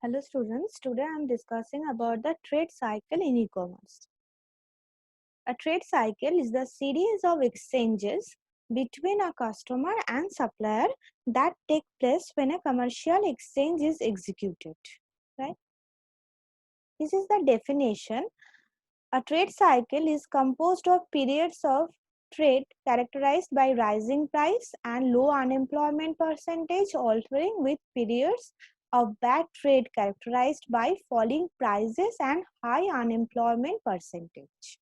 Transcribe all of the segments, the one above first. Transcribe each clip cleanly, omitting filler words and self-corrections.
Hello students, today I am discussing about the trade cycle in e-commerce. A trade cycle is the series of exchanges between a customer and supplier that take place when a commercial exchange is executed. Right? This is the definition. A trade cycle is composed of periods of trade characterized by rising price and low unemployment percentage altering with periods of bad trade characterized by falling prices and high unemployment percentage.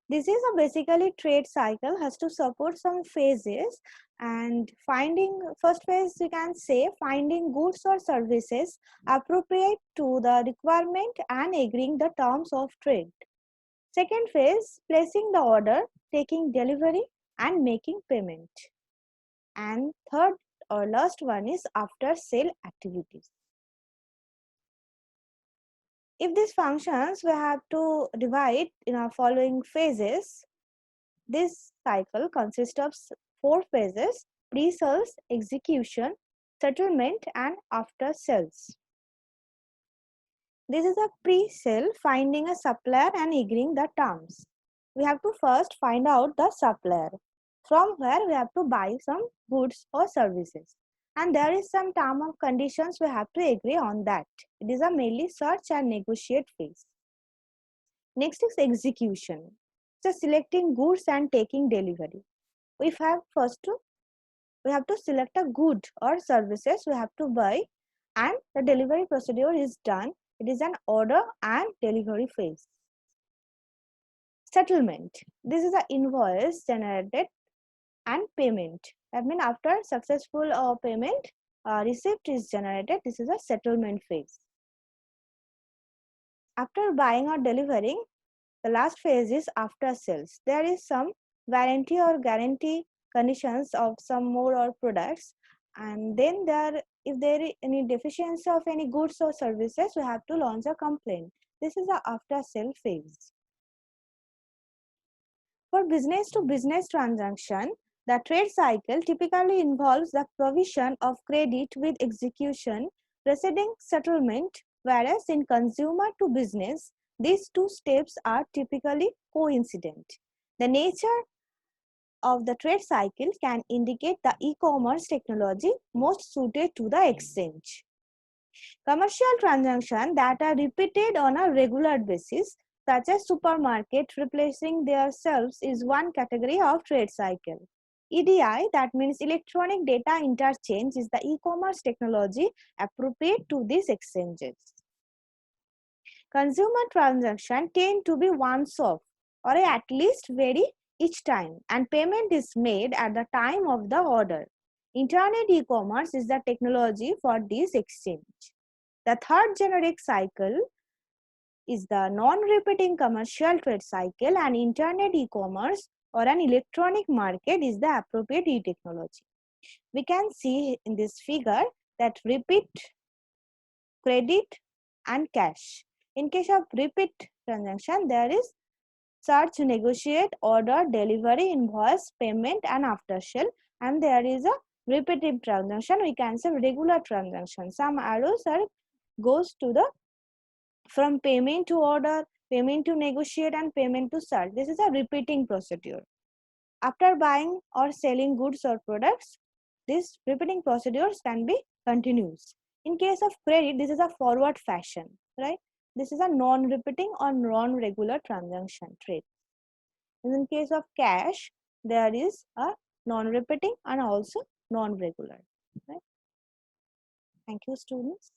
This is a basically trade cycle has to support some phases, and finding first phase we can say finding goods or services appropriate to the requirement and agreeing the terms of trade. Second phase, placing the order, taking delivery and making payment. And third or last one is after sale activities. If these functions we have to divide in our following phases. This cycle consists of 4 phases: pre-sales, execution, settlement and after sales. This is a pre-sale, finding a supplier and agreeing the terms. We have to first find out the supplier from where we have to buy some goods or services. And there is some term of conditions we have to agree on that. It is a mainly search and negotiate phase. Next is execution. So selecting goods and taking delivery. We have to select a good or services we have to buy, and the delivery procedure is done. It is an order and delivery phase. Settlement. This is an invoice generated and payment. That means after successful payment, receipt is generated. This is a settlement phase. After buying or delivering, the last phase is after sales. There is some warranty or guarantee conditions of some more or products, and then if there is any deficiency of any goods or services, we have to launch a complaint. This is the after sale phase. For business to business transaction, the trade cycle typically involves the provision of credit with execution preceding settlement, whereas in consumer to business, these two steps are typically coincident. The nature of the trade cycle can indicate the e-commerce technology most suited to the exchange. Commercial transactions that are repeated on a regular basis, such as supermarket replacing their shelves, is one category of trade cycle. EDI, that means electronic data interchange, is the e-commerce technology appropriate to these exchanges. Consumer transactions tend to be once-off or at least vary each time, and payment is made at the time of the order. Internet e-commerce is the technology for this exchange. The third generic cycle is the non-repeating commercial trade cycle, and internet e-commerce or an electronic market is the appropriate e-technology. We can see in this figure that repeat, credit and cash. In case of repeat transaction, there is search, negotiate, order, delivery, invoice, payment and after sale, and there is a repetitive transaction. We can say regular transaction. Some arrows goes to the from payment to order, payment to negotiate and payment to search. This is a repeating procedure. After buying or selling goods or products, these repeating procedures can be continuous. In case of credit, this is a forward fashion, right? This is a non-repeating or non-regular transaction trade. In case of cash, there is a non-repeating and also non-regular. Right? Thank you, students.